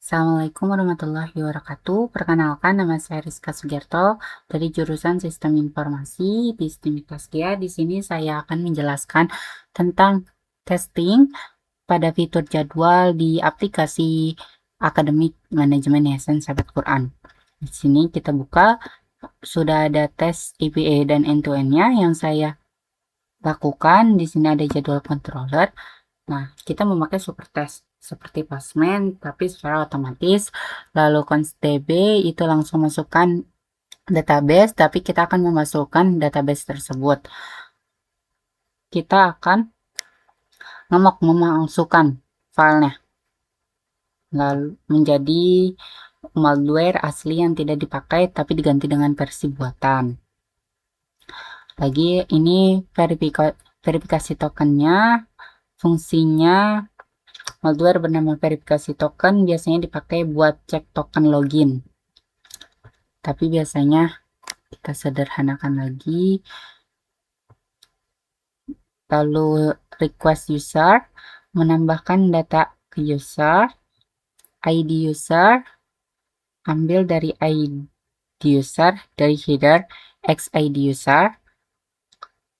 Assalamualaikum warahmatullahi wabarakatuh. Perkenalkan, nama saya Rizka Sugiarto dari jurusan Sistem Informasi di STIM Taskia. Di sini saya akan menjelaskan tentang testing pada fitur jadwal di aplikasi Akademik Manajemen Yayasan Sahabat Quran. Di sini kita buka, sudah ada tes EPA dan end-to-end-nya yang saya lakukan. Di sini ada jadwal controller. Nah, kita memakai super test seperti Postman, tapi secara otomatis. Lalu const.db itu langsung masukkan database, tapi kita akan memasukkan database tersebut. Kita akan memasukkan filenya, lalu menjadi malware asli yang tidak dipakai, tapi diganti dengan versi buatan. Lagi ini verifikasi tokennya, fungsinya. Malware bernama verifikasi token biasanya dipakai buat cek token login. Tapi biasanya kita sederhanakan lagi. Lalu request user, menambahkan data ke user, ID user, ambil dari ID user, dari header xid user.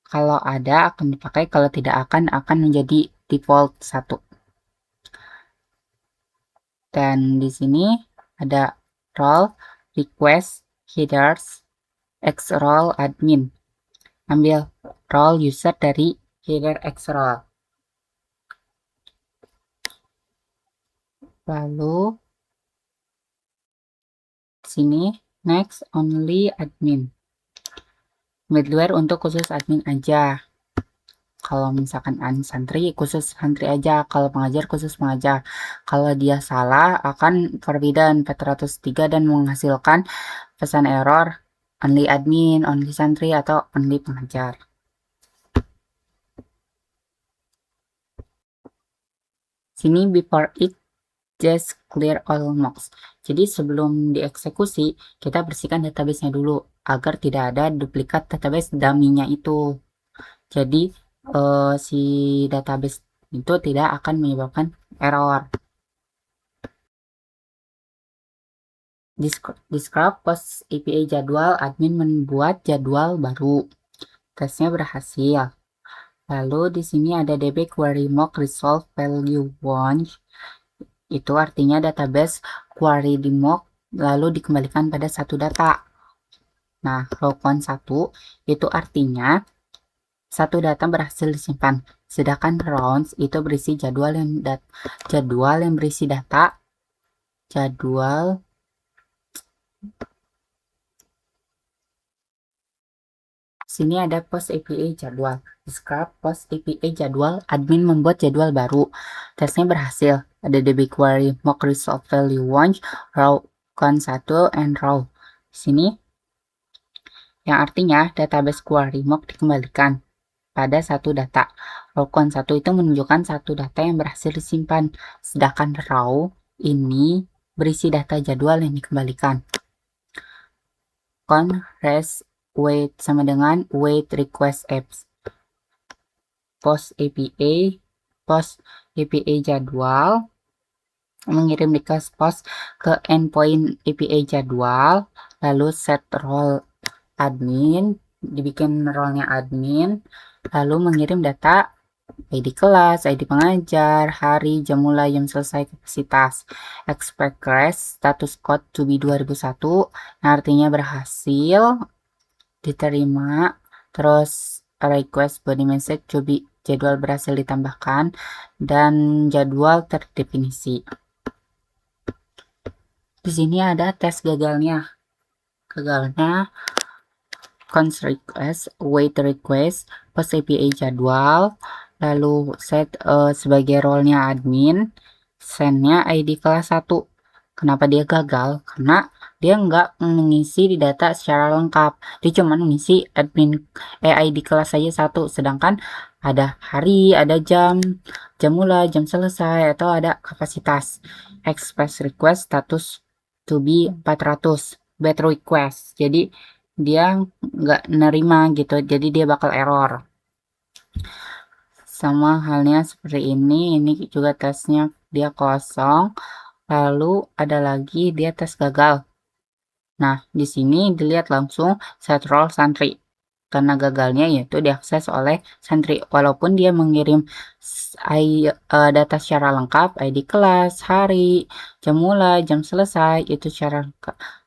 Kalau ada akan dipakai, kalau tidak akan menjadi default 1. Dan di sini ada role, request, headers, xrole admin. Ambil role user dari header xrole. Lalu sini next only admin. Middleware untuk khusus admin aja. Kalau misalkan santri khusus santri aja, kalau pengajar khusus pengajar. Kalau dia salah akan forbidden 403 dan menghasilkan pesan error only admin, only santri, atau only pengajar. Sini before it just clear all mocks. Jadi sebelum dieksekusi, kita bersihkan database-nya dulu agar tidak ada duplikat database dummy-nya itu. Jadi si database itu tidak akan menyebabkan error. Describe post API jadwal, admin membuat jadwal baru. Tesnya berhasil. Lalu di sini ada db query mock resolve value 1. Itu artinya database query di mock lalu dikembalikan pada satu data. Nah, row count 1 itu artinya satu data berhasil disimpan. Sedangkan rounds itu berisi jadwal yang berisi data jadwal sini ada post API jadwal. Describe post API jadwal, admin membuat jadwal baru. Tesnya berhasil. Ada db query mock resolve value 1, row count 1, and row. Sini yang artinya database query mock dikembalikan pada satu data. Row count 1 itu menunjukkan satu data yang berhasil disimpan, sedangkan row ini berisi data jadwal yang dikembalikan. Count rest wait sama dengan wait request apps. Post API jadwal mengirim request post ke endpoint API jadwal, lalu set role admin, dibikin role-nya admin, lalu mengirim data ID kelas, ID pengajar, hari, jam mulai, jam selesai, kapasitas. Expect rest, status code to be 2001, artinya berhasil diterima. Terus request body message to be, jadwal berhasil ditambahkan, dan jadwal terdefinisi. Di sini ada tes gagalnya. Gagalnya const request, wait request, post API jadwal, lalu set sebagai role-nya admin, send-nya ID kelas 1. Kenapa dia gagal? Karena dia nggak mengisi di data secara lengkap. Dia cuma mengisi admin ID kelas saja 1, sedangkan ada hari, ada jam mulai, jam selesai, atau ada kapasitas. Express request status to be 400 bad request. Jadi dia nggak nerima gitu, jadi dia bakal error. Sama halnya seperti ini juga tesnya dia kosong. Lalu ada lagi dia tes gagal. Nah, di sini dilihat langsung set role santri. Karena gagalnya yaitu diakses oleh santri. Walaupun dia mengirim data secara lengkap, ID kelas, hari, jam mulai, jam selesai, itu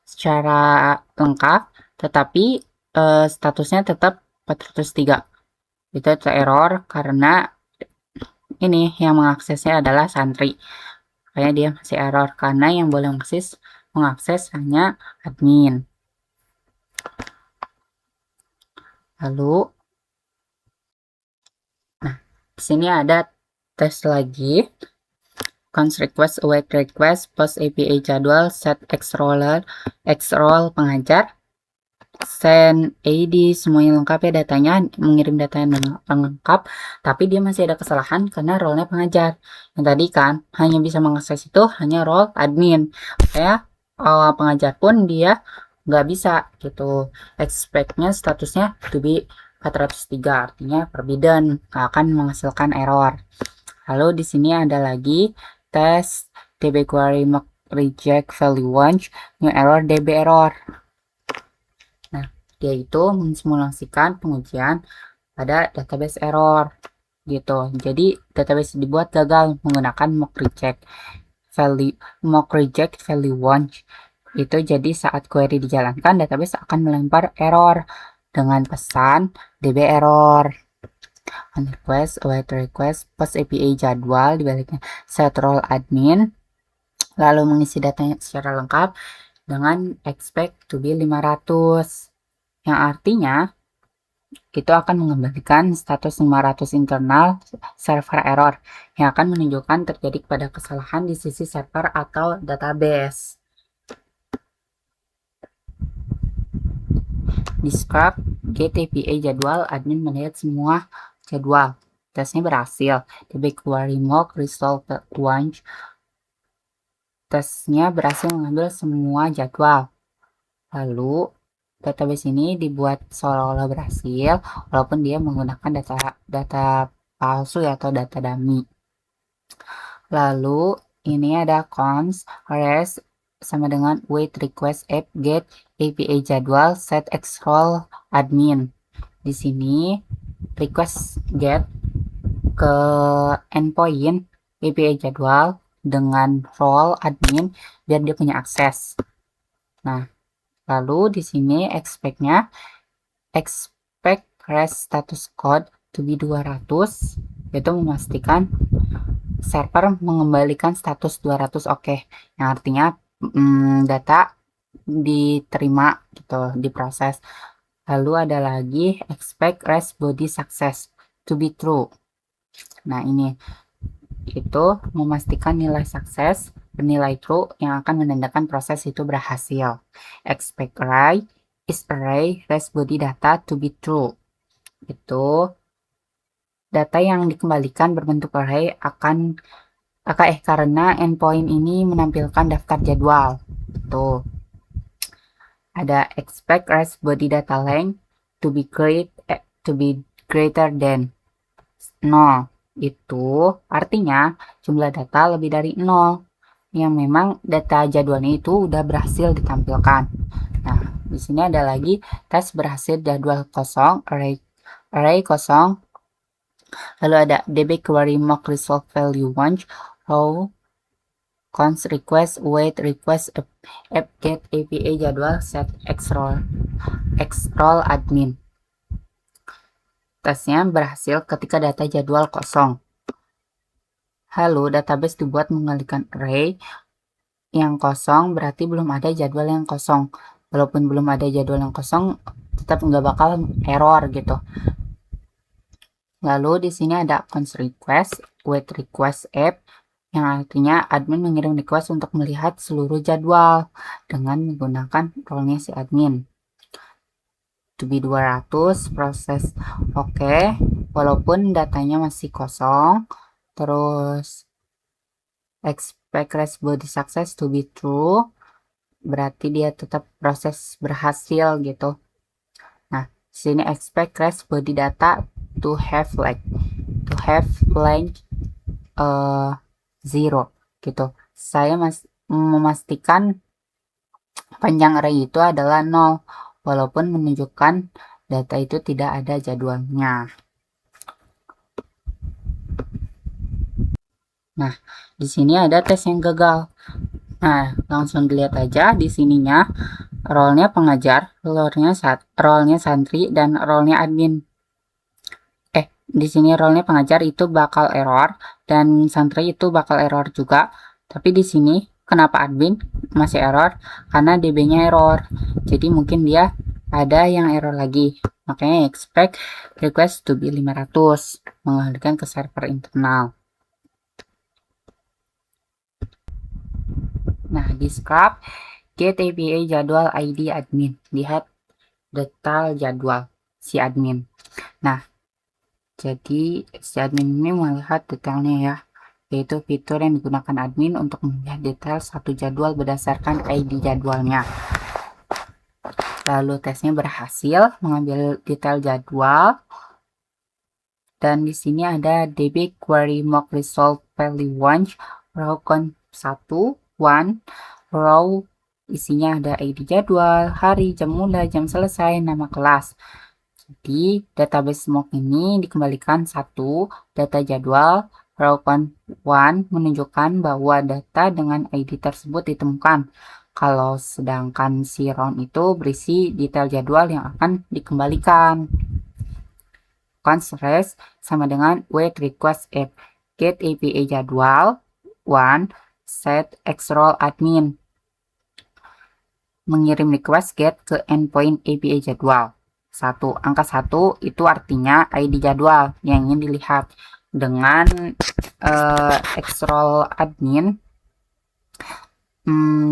secara lengkap, tetapi statusnya tetap 403. Itu error karena ini yang mengaksesnya adalah santri. Kayak dia masih error karena yang boleh mengakses hanya admin. Lalu, nah, di sini ada tes lagi. Cons request, await request, post API jadwal, set X-roll pengajar, send ID, semuanya lengkap ya datanya, mengirim data yang lengkap, tapi dia masih ada kesalahan karena role-nya pengajar. Yang tadi kan hanya bisa mengakses itu hanya role admin. Kayak pengajar pun dia nggak bisa gitu. Expect-nya statusnya to be 403, artinya forbidden, akan menghasilkan error. Lalu di sini ada lagi tes DB query mock reject value launch new error DB error. Nah, dia itu mensimulasikan pengujian pada database error gitu. Jadi database dibuat gagal menggunakan mock reject value launch. Itu jadi saat query dijalankan database akan melempar error dengan pesan DB error. On request, await request, post API jadwal, dibaliknya set role admin, lalu mengisi datanya secara lengkap dengan expect to be 500, yang artinya itu akan mengembalikan status 500 internal server error yang akan menunjukkan terjadi pada kesalahan di sisi server atau database. Describe get API jadwal, admin melihat semua jadwal. Tesnya berhasil. DB query mock resolve launch. Tesnya berhasil mengambil semua jadwal. Lalu database ini dibuat seolah-olah berhasil walaupun dia menggunakan data palsu atau data dummy. Lalu ini ada cons res sama dengan wait request app get API jadwal set X-roll admin. Di sini request get ke endpoint API jadwal dengan role admin biar dia punya akses. Nah, lalu di sini expect-nya expect rest status code to be 200, yaitu memastikan server mengembalikan status 200 oke, yang artinya data diterima gitu, diproses. Lalu ada lagi expect rest body success to be true. Nah, ini itu memastikan nilai sukses bernilai true yang akan menandakan proses itu berhasil. Expect array is array rest body data to be true. Itu data yang dikembalikan berbentuk array karena endpoint ini menampilkan daftar jadwal. Tuh. Ada expect rest body data length to be greater than 0. Itu artinya jumlah data lebih dari 0. Yang memang data jadwalnya itu udah berhasil ditampilkan. Nah, di sini ada lagi tes berhasil jadwal kosong, array kosong. Lalu ada DB query mock resolve value launch, row cons request, wait request, app get API jadwal set X-roll admin. Tesnya berhasil ketika data jadwal kosong. Lalu database dibuat mengalihkan array yang kosong, berarti belum ada jadwal yang kosong. Walaupun belum ada jadwal yang kosong, tetap nggak bakal error gitu. Lalu di sini ada cons request, wait request app, yang artinya admin mengirim request untuk melihat seluruh jadwal dengan menggunakan role-nya si admin. To be 200 proses oke, walaupun datanya masih kosong. Terus expect rest body success to be true, berarti dia tetap proses berhasil gitu. Nah, sini expect rest body data to have length 0 gitu. saya memastikan panjang array itu adalah 0, walaupun menunjukkan data itu tidak ada jadwalnya. Nah, di sini ada tes yang gagal. Nah, langsung dilihat aja di sininya, role-nya pengajar, role-nya santri, dan role-nya admin. Di sini role-nya pengajar itu bakal error, dan santri itu bakal error juga. Tapi di sini kenapa admin masih error? Karena DB-nya error. Jadi mungkin dia ada yang error lagi. Makanya expect request to be 500, mengalihkan ke server internal. Nah, di scrub get API jadwal ID admin. Lihat detail jadwal si admin. Nah, jadi si admin ini melihat detailnya ya, yaitu fitur yang digunakan admin untuk melihat detail satu jadwal berdasarkan ID jadwalnya. Lalu tesnya berhasil mengambil detail jadwal, dan di sini ada db query mock result value 1 row count 1 row isinya ada ID jadwal, hari, jam mulai, jam selesai, nama kelas. Jadi database mock ini dikembalikan 1 data jadwal, row count 1 menunjukkan bahwa data dengan ID tersebut ditemukan. Kalau sedangkan si round itu berisi detail jadwal yang akan dikembalikan. Const sama dengan wait request app get API jadwal 1 set xrole admin, mengirim request get ke endpoint API jadwal 1. Angka 1 itu artinya ID jadwal yang ingin dilihat. Dengan xrole admin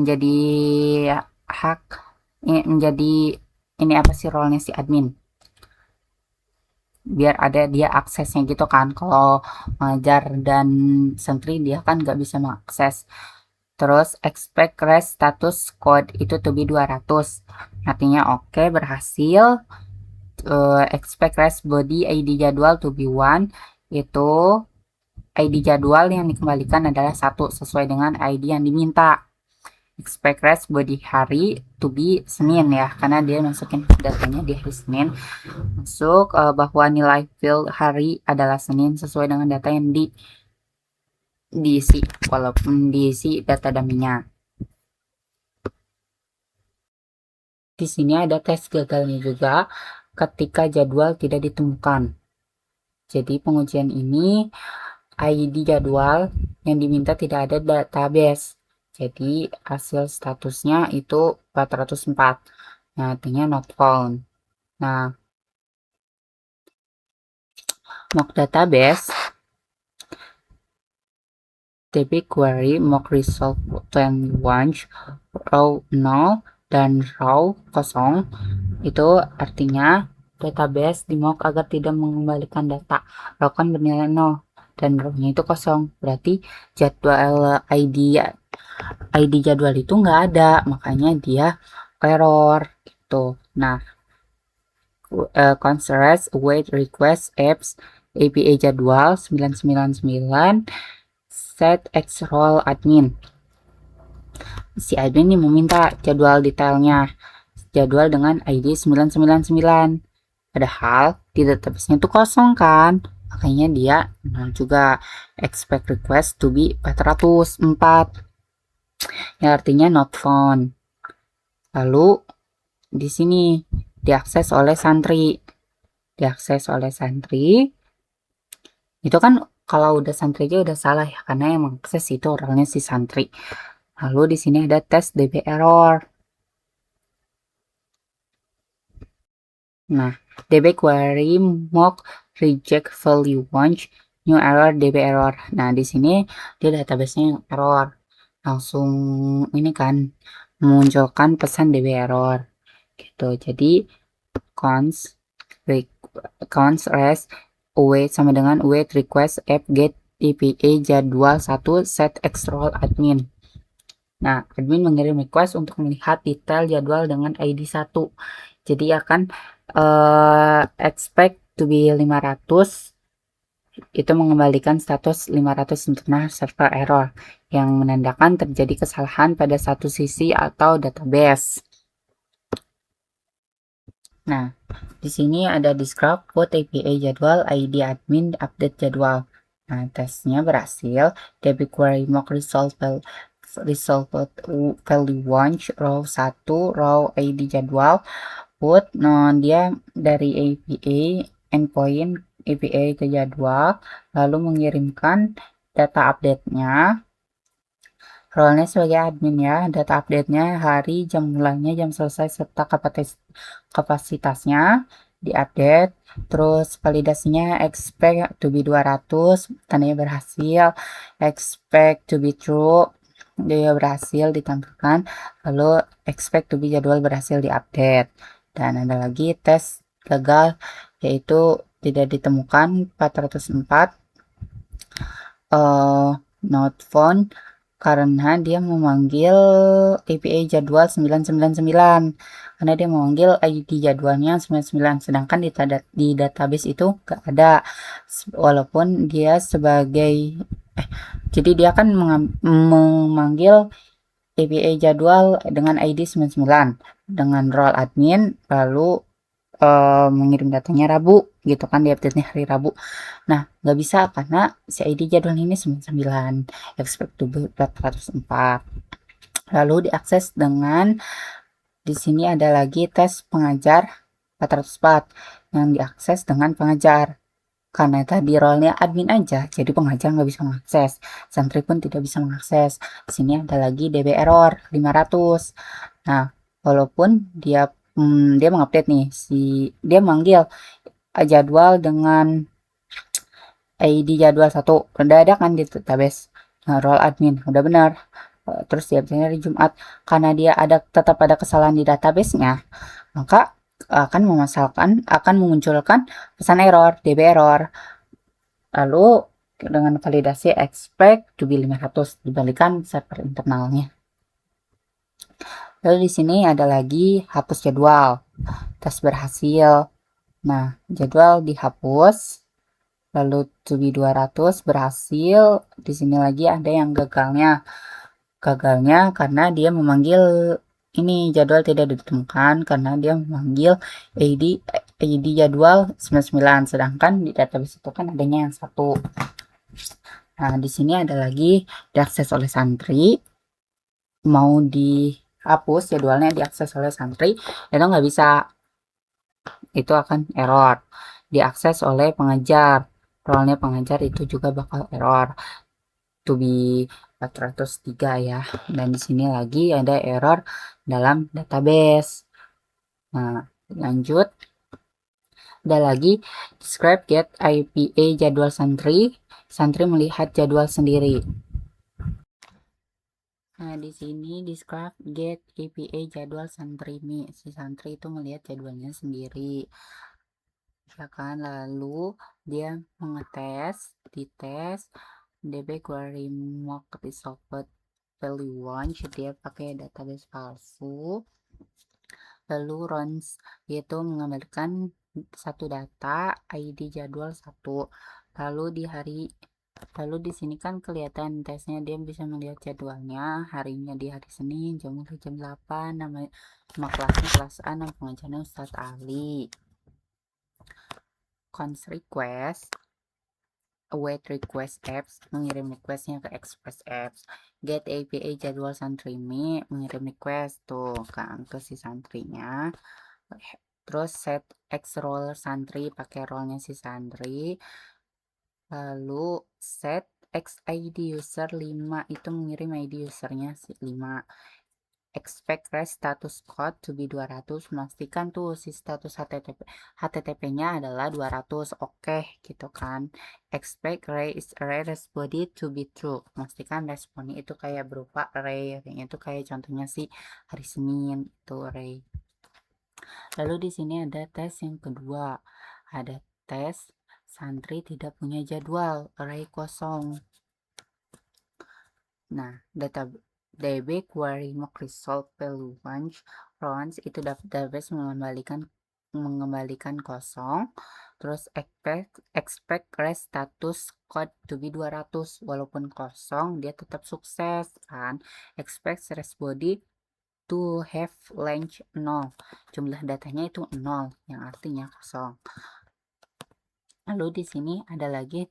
jadi hak menjadi ini apa sih role-nya si admin, biar ada dia aksesnya gitu kan. Kalau mengajar dan santri dia kan nggak bisa mengakses. Terus expect rest status code itu to be 200, artinya oke, berhasil. Expect rest body ID jadwal to be 1, itu ID jadwal yang dikembalikan adalah 1 sesuai dengan ID yang diminta. Expect rest body hari to be Senin ya, karena dia masukin datanya di hari Senin. Masuk bahwa nilai field hari adalah Senin sesuai dengan data yang diisi, walaupun diisi data dummy-nya. Di sini ada tes gagalnya juga ketika jadwal tidak ditemukan. Jadi pengujian ini ID jadwal yang diminta tidak ada database. Jadi hasil statusnya itu 404. Nah, artinya not found. Nah, mock database db query mock result 21 row 0 dan row kosong, itu artinya database di mock agar tidak mengembalikan data. Row kan bernilai 0 dan row-nya itu kosong, berarti jadwal ID jadwal itu nggak ada, makanya dia error gitu. Nah, const await request apps API jadwal 999 set xrole admin. Si admin ini meminta jadwal detailnya, jadwal dengan ID 999, padahal di database-nya itu kosong kan, makanya dia juga expect request to be 404, yang artinya not found. Lalu di sini diakses oleh santri, itu kan kalau udah santri aja udah salah ya, karena yang mengakses itu orangnya si santri. Lalu di sini ada tes db error. Nah, db query mock reject value 1 new error db error. Nah, di sini dia database-nya yang error, langsung ini kan memunculkan pesan db error gitu. Jadi const res await sama dengan await request app get API jadwal 1 set xrole admin. Nah, admin mengirim request untuk melihat detail jadwal dengan ID 1. Jadi akan expect to be 500 itu mengembalikan status 500 internal server error yang menandakan terjadi kesalahan pada satu sisi atau database. Nah, di sini ada describe put API jadwal ID admin update jadwal. Nah, tesnya berhasil. DB query mock result value launch row 1 row ID jadwal put dia dari API endpoint API ke jadwal lalu mengirimkan data update-nya. Role-nya sebagai admin ya, data update-nya hari, jam mulainya, jam selesai, serta kapasitasnya diupdate. Terus validasinya expect to be 200, tandanya berhasil. Expect to be true, dia berhasil ditampilkan. Lalu expect to be jadwal berhasil diupdate. Dan ada lagi tes gagal, yaitu tidak ditemukan 404 not found karena dia memanggil API jadwal 999 karena dia memanggil ID jadwalnya 99 sedangkan di database itu gak ada walaupun dia sebagai jadi dia kan memanggil API jadwal dengan ID 99 dengan role admin lalu mengirim datanya Rabu gitu kan, di update nya hari Rabu. Nah, nggak bisa karena si ID jadwal ini 99, expect to be 404. Lalu diakses dengan di sini ada lagi tes pengajar 404 yang diakses dengan pengajar. Karena tadi role-nya admin aja, jadi pengajar nggak bisa mengakses. Santri pun tidak bisa mengakses. Di sini ada lagi DB error 500. Nah, walaupun dia mengupdate nih, dia manggil jadwal dengan ID jadwal 1 udah ada kan di database. Nah, role admin udah benar. Terus dia hari Jumat karena dia tetap ada kesalahan di database-nya, maka akan memunculkan pesan error, DB error. Lalu dengan validasi expect to be 500 dibalikan server internalnya. Lalu di sini ada lagi hapus jadwal. Tes berhasil. Nah, jadwal dihapus. Lalu to be 200 berhasil. Di sini lagi ada yang gagalnya. Gagalnya karena dia memanggil ini jadwal tidak ditemukan karena dia memanggil ID jadwal 99 sedangkan di database itu kan adanya yang satu. Nah, di sini ada lagi diakses oleh santri. Mau dihapus jadwalnya diakses oleh santri, itu nggak bisa. Itu akan error. Diakses oleh pengajar. Role-nya pengajar itu juga bakal error. To be 403 ya. Dan di sini lagi ada error dalam database. Nah, lanjut. Ada lagi describe get IPA jadwal santri. Santri melihat jadwal sendiri. Nah, di sini describe get APA jadwal santri nih. Si santri itu melihat jadwalnya sendiri. Ya kan, lalu dia dites DB query mock result value launch, dia pakai database palsu. Lalu runs yaitu mengembalikan satu data ID jadwal 1. Lalu di sini kan kelihatan tesnya, dia bisa melihat jadwalnya harinya di hari Senin jam 8, nama kelasnya kelas A, nama pengajarnya Ustadz Ali. Cons request await request apps, mengirim requestnya ke express apps. Get API jadwal santrimi, mengirim request tuh kan ke si santrinya. Terus set X role santri, pakai role-nya si santri. Lalu set X ID user 5, itu mengirim ID usernya si 5. Expect rest status code to be 200, memastikan tuh si status HTTP-nya adalah 200, oke gitu kan. Expect array body to be true, memastikan responnya itu kayak berupa array, itu kayak contohnya sih hari Senin itu array. Lalu di sini ada tes yang kedua, ada tes santri tidak punya jadwal, array kosong. Nah, DB query mock result value launch runs itu database mengembalikan kosong. Terus expect rest status code to be 200. Walaupun kosong, dia tetap sukses kan. Expect rest body to have length 0. Jumlah datanya itu 0, yang artinya kosong. Lalu di sini ada lagi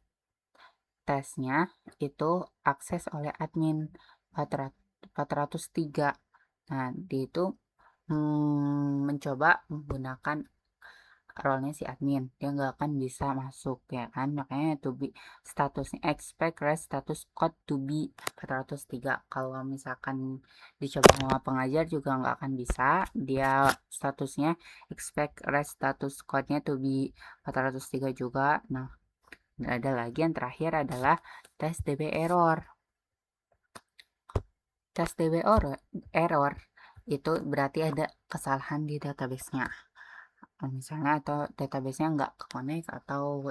tesnya, itu akses oleh admin 403. Nah, di itu mencoba menggunakan role-nya si admin, dia nggak akan bisa masuk ya kan, makanya to be statusnya expect rest status code to be 403. Kalau misalkan dicoba sama pengajar juga nggak akan bisa, dia statusnya expect rest status code-nya to be 403 juga. Nah, ada lagi yang terakhir adalah tes DB error. Tes DB error itu berarti ada kesalahan di database-nya, misalnya, atau database-nya nggak connect atau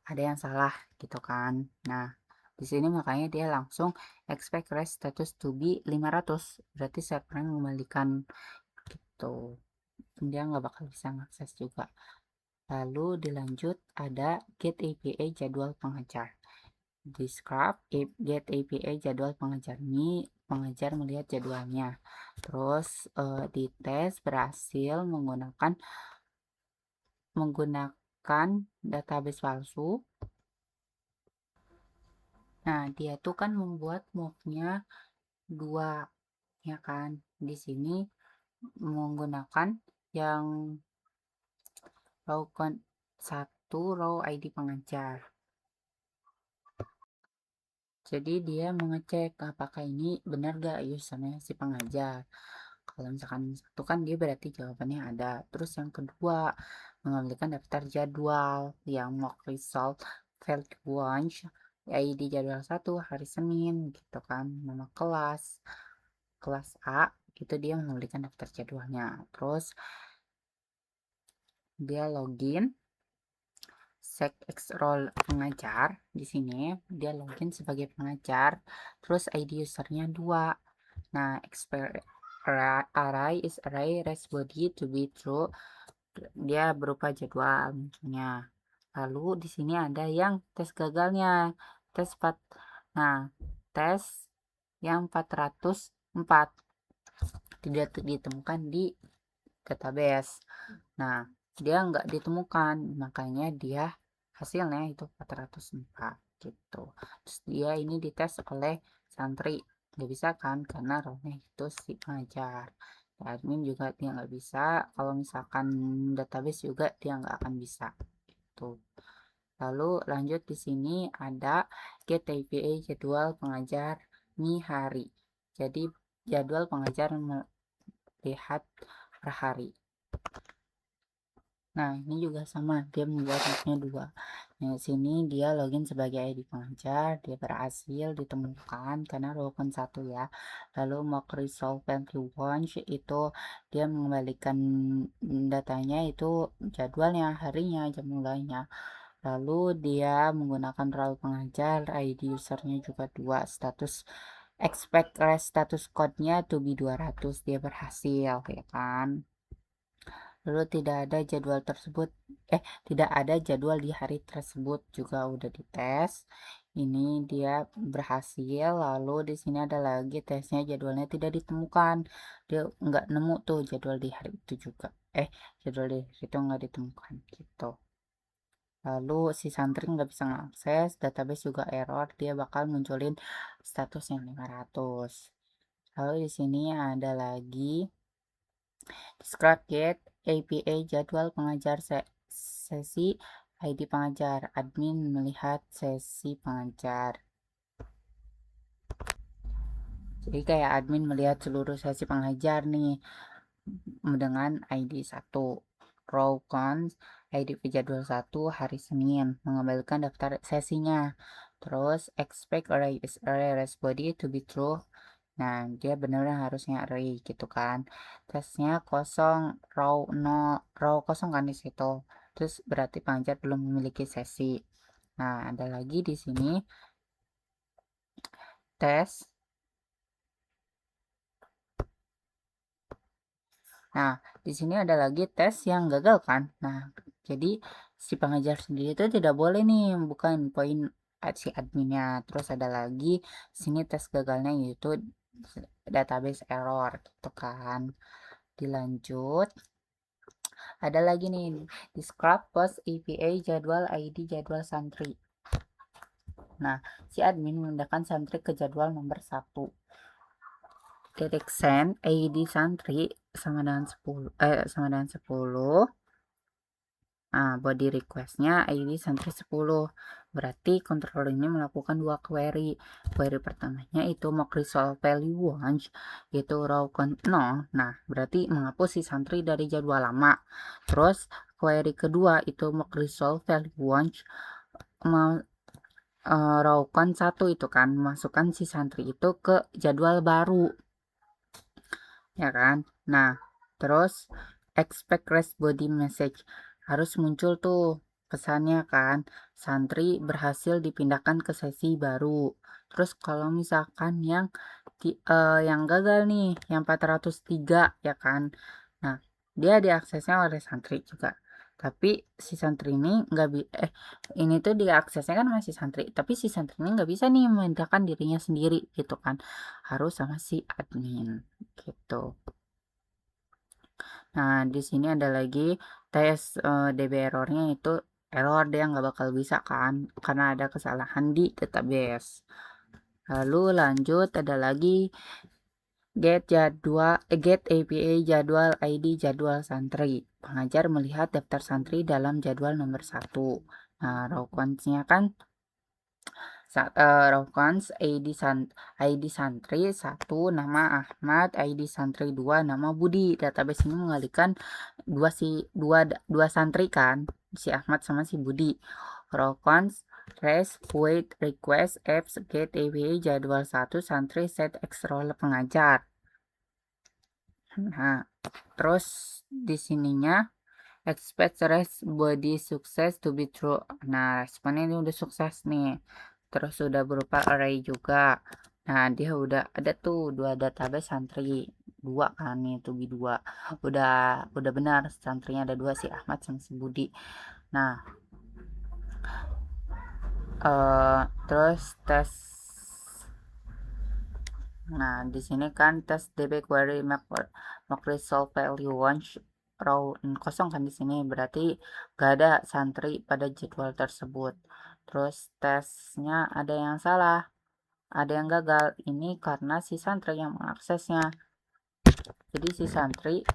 ada yang salah gitu kan. Nah, di sini makanya dia langsung expect rest status to be 500, berarti server mengembalikan gitu, dia nggak bakal bisa mengakses juga. Lalu dilanjut ada get API jadwal pengajar. Describe get API jadwal pengajar, ini pengajar melihat jadwalnya. Terus di tes berhasil menggunakan database palsu. Nah, dia tuh kan membuat mock-nya 2 ya kan. Di sini menggunakan yang row 1 row ID pengajar. Jadi dia mengecek apakah ini benar gak username si pengajar. Kalau misalkan satu kan dia berarti jawabannya ada. Terus yang kedua, mengambilkan daftar jadwal yang mock result failed launch, ID jadwal 1 hari Senin gitu kan, nama kelas A, itu dia mengambilkan daftar jadwalnya. Terus dia login sec X role pengajar. Di sini dia login sebagai pengajar, terus ID usernya 2. Nah, array is array rest body to be true, dia berupa jadwal misalnya. Lalu di sini ada yang tes gagalnya, tes 4. Nah, tes yang 404 tidak ditemukan di database. Nah, dia nggak ditemukan, makanya dia hasilnya itu 404 gitu. Terus dia ini dites oleh santri, nggak bisa kan karena role itu si pengajar. Admin juga dia nggak bisa, kalau misalkan database juga dia nggak akan bisa gitu. Lalu lanjut, di sini ada get API jadwal pengajar nih hari. Jadi jadwal pengajar melihat per hari. Nah, ini juga sama, dia membuat mocknya 2. Nah, sini dia login sebagai ID pengajar, dia berhasil ditemukan karena rukun 1 ya. Lalu mock result value launch itu dia mengembalikan datanya, itu jadwalnya, harinya, jam mulainya. Lalu dia menggunakan role pengajar, ID usernya juga 2, status expect rest status code-nya to be 200, dia berhasil ya kan. Lalu tidak ada jadwal di hari tersebut, juga udah dites. Ini dia berhasil. Lalu di sini ada lagi tesnya, jadwalnya tidak ditemukan. Dia nggak nemu tuh jadwal di hari itu juga. Jadwal di hari itu nggak ditemukan gitu. Lalu si santri nggak bisa mengakses, database juga error, dia bakal munculin status yang 500. Lalu di sini ada lagi Scratchget API jadwal pengajar sesi ID pengajar. Admin melihat sesi pengajar. Jadi kayak admin melihat seluruh sesi pengajar nih dengan ID 1. Row cons ID jadwal 1 hari Senin, mengembalikan daftar sesinya. Terus expect array rest body to be true. Nah, dia beneran harusnya array gitu kan. Tesnya kosong, row kosong kan di situ. Terus berarti pengajar belum memiliki sesi. Nah, ada lagi di sini tes. Nah, di sini ada lagi tes yang gagal kan. Nah, jadi si pengajar sendiri itu tidak boleh nih bukan poin si adminnya. Terus ada lagi sini tes gagalnya yaitu database error gitu kan. Dilanjut, ada lagi nih di Scrub Post APA jadwal ID jadwal santri. Nah, si admin memindahkan santri ke jadwal nomor 1. Titik send ID santri sama dengan 10. Nah, body requestnya ID santri 10. Berarti controller ini melakukan 2 query. Query pertamanya itu mock resolve value once, yaitu raw count 0. Nah, berarti menghapus si santri dari jadwal lama. Terus query kedua itu mock resolve value once, raw count 1 itu kan, masukkan si santri itu ke jadwal baru. Ya kan? Nah, terus expect rest body message harus muncul tuh pesannya kan, santri berhasil dipindahkan ke sesi baru. Terus kalau misalkan yang gagal nih, yang 403 ya kan. Nah, dia diaksesnya oleh santri juga. Tapi si santri ini nggak ini tuh diaksesnya kan masih santri, tapi si santri ini nggak bisa nih memindahkan dirinya sendiri gitu kan, harus sama si admin gitu. Nah, di sini ada lagi tes DB errornya itu error dia nggak bakal bisa kan karena ada kesalahan di database. Lalu lanjut ada lagi get APA jadwal ID jadwal santri. Pengajar melihat daftar santri dalam jadwal nomor 1. Nah, raw counts-nya kan ID santri 1 nama Ahmad, ID santri 2 nama Budi. Database ini mengalihkan dua santri kan, si Ahmad sama si Budi. Raw counts rest wait request apps get APA jadwal 1 santri set extra role pengajar. Nah, terus di sininya expect rest body sukses to be true. Nah, responnya ini udah sukses nih. Terus udah berupa array juga. Nah, dia udah ada tuh 2 database santri. 2 kan nih, to be 2. Udah benar santrinya ada 2 si Ahmad sama si Budi. Nah, terus tes. Nah, di sini kan tes DB query mock resolve value once raw kosong kan di sini, berarti gak ada santri pada jadwal tersebut. Terus tesnya ada yang salah, ada yang gagal. Ini karena si santri yang mengaksesnya. Jadi si santri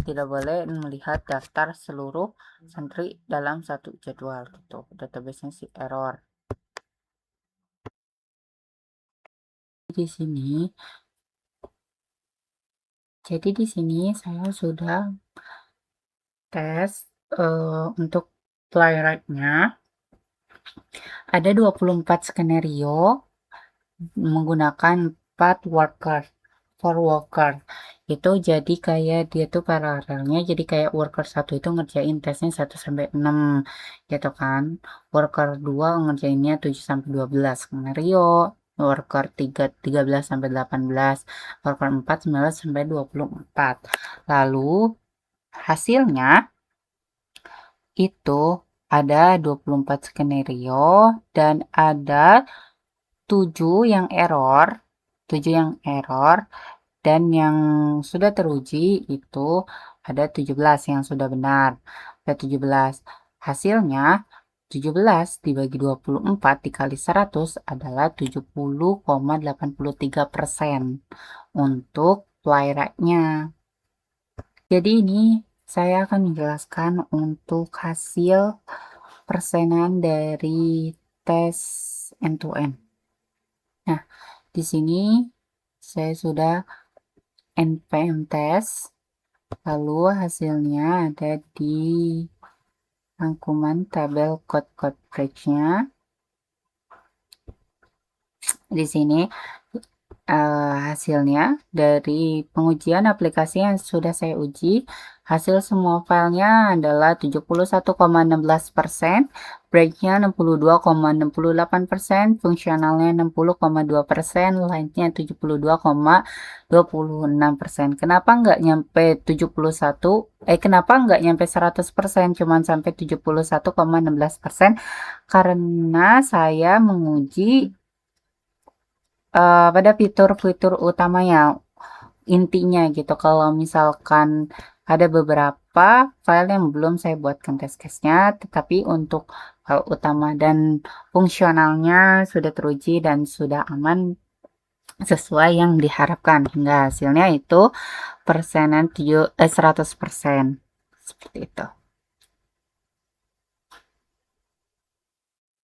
tidak boleh melihat daftar seluruh santri dalam satu jadwal gitu. Database-nya si error. Di sini Jadi di sini saya sudah tes untuk playwright-nya. Ada 24 skenario menggunakan 4 worker. For worker itu jadi kayak dia tuh paralelnya, jadi kayak worker 1 itu ngerjain tesnya 1 sampai 6 gitu kan. Worker 2 ngerjainnya 7 sampai 12 skenario. Worker 3 13 sampai 18. Worker 4 19 sampai 24. Lalu hasilnya itu ada 24 skenario dan ada 7 yang error, 7 yang error dan yang sudah teruji itu ada 17 yang sudah benar. Ada 17. Hasilnya 17 dibagi 24 dikali 100 adalah 70,83% untuk playwright-nya. Jadi ini saya akan menjelaskan untuk hasil persenan dari tes end to end. Nah, di sini saya sudah npm test, lalu hasilnya ada di rangkuman tabel code break-nya. Di sini hasilnya dari pengujian aplikasi yang sudah saya uji. Hasil semua filenya adalah 71,16%, breaknya 62,68%, fungsionalnya 60,2%, lainnya 72,26%. Kenapa nggak nyampe 71? Kenapa nggak nyampe 100%, cuman sampai 71,16%? Karena saya menguji pada fitur-fitur utamanya, intinya gitu. Kalau misalkan ada beberapa file yang belum saya buatkan test case-nya, tetapi untuk file utama dan fungsionalnya sudah teruji dan sudah aman sesuai yang diharapkan, hingga hasilnya itu persenan 100%, seperti itu.